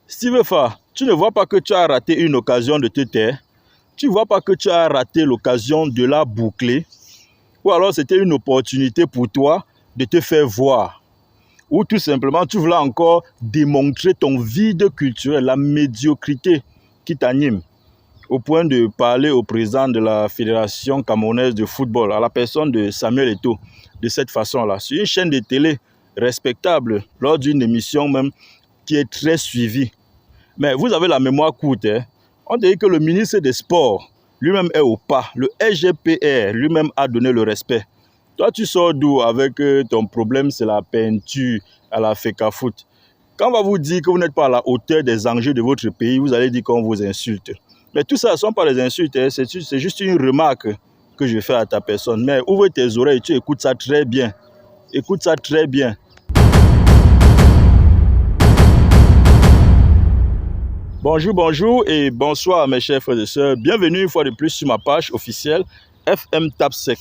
Steve Fa, tu ne vois pas que tu as raté une occasion de te taire? Tu ne vois pas que tu as raté l'occasion de la boucler? Ou alors c'était une opportunité pour toi de te faire voir? Ou tout simplement tu voulais encore démontrer ton vide culturel, la médiocrité qui t'anime, au point de parler au président de la Fédération camerounaise de football, à la personne de Samuel Eto'o, de cette façon-là, sur une chaîne de télé respectable, lors d'une émission même qui est très suivie. Mais vous avez la mémoire courte. Hein? On dit que le ministre des Sports lui-même est au pas. Le SGPR lui-même a donné le respect. Toi, tu sors d'où avec ton problème, c'est la peinture à la FECAFOOT. Quand on va vous dire que vous n'êtes pas à la hauteur des enjeux de votre pays, vous allez dire qu'on vous insulte. Mais tout ça ne sont pas des insultes, hein? C'est juste une remarque que je fais à ta personne. Mais ouvre tes oreilles, tu écoutes ça très bien. Écoute ça très bien. Bonjour, bonjour et bonsoir mes chers frères et sœurs. Bienvenue une fois de plus sur ma page officielle FM Tapsec.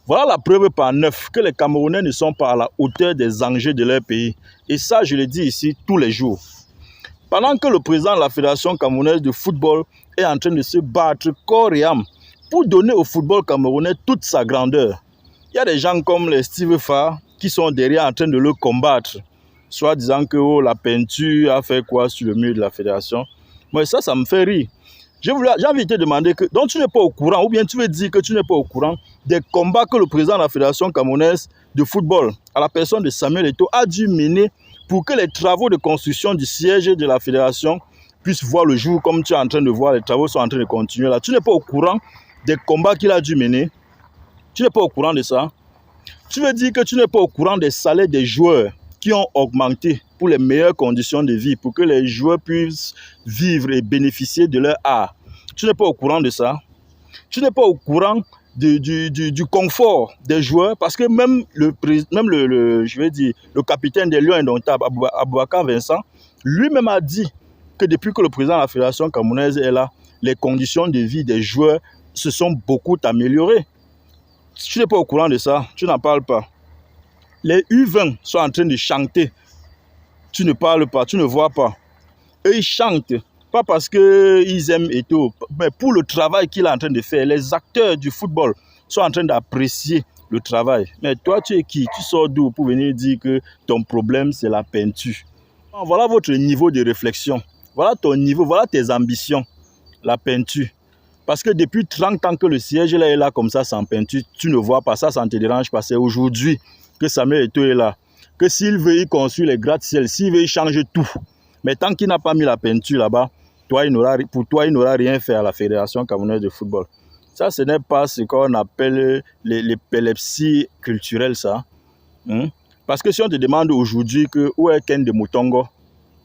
Voilà la preuve par 9 que les Camerounais ne sont pas à la hauteur des enjeux de leur pays. Et ça, je le dis ici tous les jours. Pendant que le président de la Fédération camerounaise de football est en train de se battre corps et âme pour donner au football camerounais toute sa grandeur, il y a des gens comme les Steve Fa qui sont derrière en train de le combattre, soit disant que oh, la peinture a fait quoi sur le mur de la fédération. Moi, ça me fait rire. J'ai envie de te demander que, donc tu n'es pas au courant, ou bien tu veux dire que tu n'es pas au courant des combats que le président de la Fédération camerounaise de football, à la personne de Samuel Eto'o, a dû mener pour que les travaux de construction du siège de la fédération puissent voir le jour, comme tu es en train de voir, les travaux sont en train de continuer là. Tu n'es pas au courant des combats qu'il a dû mener? Tu n'es pas au courant de ça? Tu veux dire que tu n'es pas au courant des salaires des joueurs qui ont augmenté pour les meilleures conditions de vie, pour que les joueurs puissent vivre et bénéficier de leur art? Tu n'es pas au courant de ça? Tu n'es pas au courant du confort des joueurs, parce que même le capitaine des Lions indomptables, Aboubakar Vincent, lui-même a dit que depuis que le président de la Fédération camerounaise est là, les conditions de vie des joueurs se sont beaucoup améliorées. Si tu n'es pas au courant de ça, tu n'en parles pas. Les U20 sont en train de chanter. Tu ne parles pas, tu ne vois pas. Eux, ils chantent, pas parce qu'ils aiment Eto'o, mais pour le travail qu'il est en train de faire. Les acteurs du football sont en train d'apprécier le travail. Mais toi, tu es qui? Tu sors d'où pour venir dire que ton problème, c'est la peinture? Voilà votre niveau de réflexion. Voilà ton niveau, voilà tes ambitions. La peinture. Parce que depuis 30 ans que le siège là est là comme ça sans peinture, tu ne vois pas ça, ça ne te dérange pas. C'est aujourd'hui que Samuel Eto'o est là. Que s'il veut y construire les gratte-ciel, s'il veut y changer tout. Mais tant qu'il n'a pas mis la peinture là-bas, pour toi, il n'aura rien fait à la Fédération camerounaise de football. Ça, ce n'est pas ce qu'on appelle l'épilepsie culturelle, ça. Parce que si on te demande aujourd'hui où est Ken de Moutongo,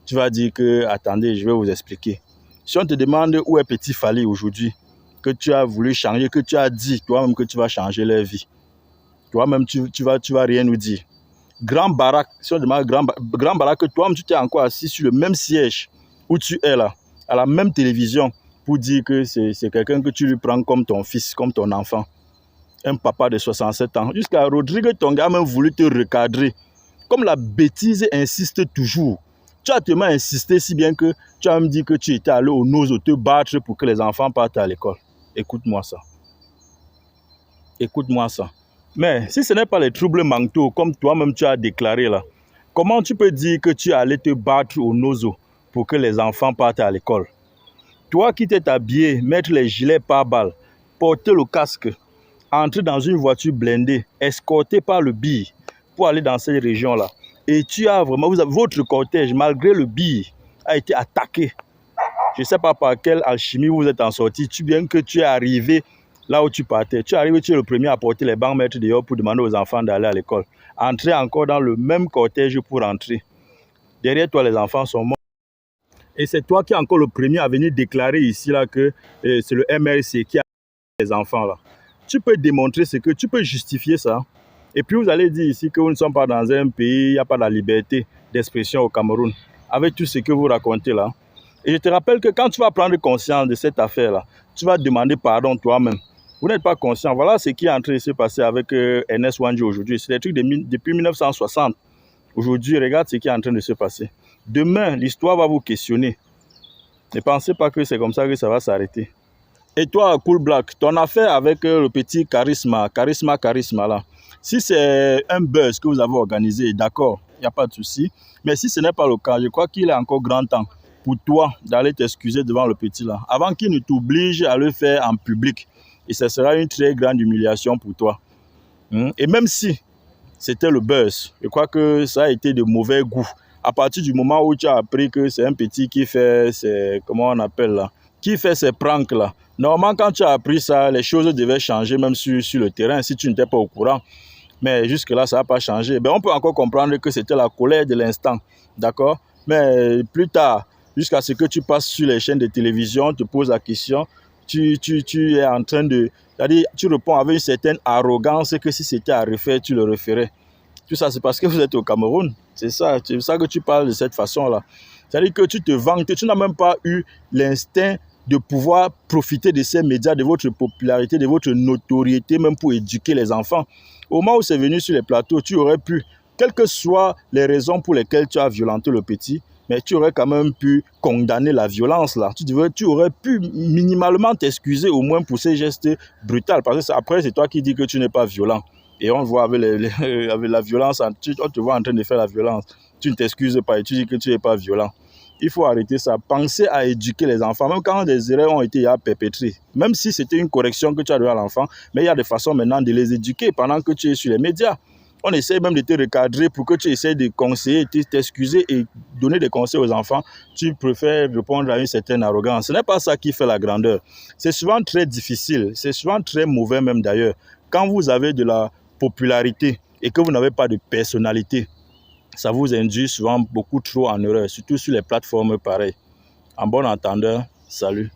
tu vas dire que, attendez, je vais vous expliquer. Si on te demande où est Petit Fally aujourd'hui, que tu as voulu changer, que tu as dit toi-même que tu vas changer leur vie, toi-même, tu vas rien nous dire. Grand Barak, si on demande Grand Barak, que toi-même, tu t'es encore assis sur le même siège où tu es là, à la même télévision, pour dire que c'est quelqu'un que tu lui prends comme ton fils, comme ton enfant. Un papa de 67 ans. Jusqu'à Rodrigue Tonga a même voulu te recadrer. Comme la bêtise insiste toujours. Tu as tellement insisté si bien que tu as même dit que tu étais allé au Nozo te battre pour que les enfants partent à l'école. Écoute-moi ça. Écoute-moi ça. Mais si ce n'est pas les troubles mentaux, comme toi-même tu as déclaré là, comment tu peux dire que tu es allé te battre au Nozo pour que les enfants partent à l'école? Toi qui t'es habillé, mettre les gilets pare-balles, porter le casque, entrer dans une voiture blindée, escorté par le BI pour aller dans cette région-là. Et tu as vraiment, votre cortège, malgré le BI, a été attaqué. Je ne sais pas par quelle alchimie vous êtes en sortie, bien que tu es arrivé là où tu partais. Tu arrives, tu es le premier à porter les bancs, mettre dehors pour demander aux enfants d'aller à l'école. Entrer encore dans le même cortège pour entrer. Derrière toi, les enfants sont morts. Et c'est toi qui es encore le premier à venir déclarer ici là que c'est le MRC qui a les enfants là. Tu peux démontrer ce que tu peux justifier ça. Et puis vous allez dire ici que nous ne sommes pas dans un pays, il n'y a pas de la liberté d'expression au Cameroun. Avec tout ce que vous racontez là. Et je te rappelle que quand tu vas prendre conscience de cette affaire-là, tu vas demander pardon toi-même. Vous n'êtes pas conscient. Voilà ce qui est en train de se passer avec Ernest Ouandji aujourd'hui. C'est des trucs depuis 1960. Aujourd'hui, regarde ce qui est en train de se passer. Demain, l'histoire va vous questionner. Ne pensez pas que c'est comme ça que ça va s'arrêter. Et toi, Cool Black, ton affaire avec le petit charisme là, si c'est un buzz que vous avez organisé, d'accord, il n'y a pas de souci. Mais si ce n'est pas le cas, je crois qu'il est encore grand temps pour toi d'aller t'excuser devant le petit là, avant qu'il ne t'oblige à le faire en public. Et ce sera une très grande humiliation pour toi. Et même si c'était le buzz, je crois que ça a été de mauvais goût. À partir du moment où tu as appris que c'est un petit qui fait comment on appelle là, qui fait ces pranks là. Normalement, quand tu as appris ça, les choses devaient changer même sur le terrain si tu n'étais pas au courant. Mais jusque-là, ça n'a pas changé. On peut encore comprendre que c'était la colère de l'instant, d'accord? Mais plus tard, jusqu'à ce que tu passes sur les chaînes de télévision, tu poses la question, tu es en train de... C'est-à-dire, tu réponds avec une certaine arrogance que si c'était à refaire, tu le referais. Tout ça, c'est parce que vous êtes au Cameroun. C'est ça que tu parles de cette façon-là. C'est-à-dire que tu te vantes, tu n'as même pas eu l'instinct de pouvoir profiter de ces médias, de votre popularité, de votre notoriété, même pour éduquer les enfants. Au moment où c'est venu sur les plateaux, tu aurais pu, quelles que soient les raisons pour lesquelles tu as violenté le petit, mais tu aurais quand même pu condamner la violence là. Tu aurais pu minimalement t'excuser au moins pour ces gestes brutaux. Parce que après, c'est toi qui dis que tu n'es pas violent. Et on voit avec, avec la violence, on te voit en train de faire la violence. Tu ne t'excuses pas et tu dis que tu n'es pas violent. Il faut arrêter ça. Pensez à éduquer les enfants, même quand des erreurs ont été perpétrées. Même si c'était une correction que tu as donnée à l'enfant, mais il y a des façons maintenant de les éduquer pendant que tu es sur les médias. On essaie même de te recadrer pour que tu essaies de conseiller, t'excuser et donner des conseils aux enfants. Tu préfères répondre à une certaine arrogance. Ce n'est pas ça qui fait la grandeur. C'est souvent très difficile, c'est souvent très mauvais même d'ailleurs. Quand vous avez de la popularité et que vous n'avez pas de personnalité, ça vous induit souvent beaucoup trop en erreur, surtout sur les plateformes pareilles. En bon entendeur, salut.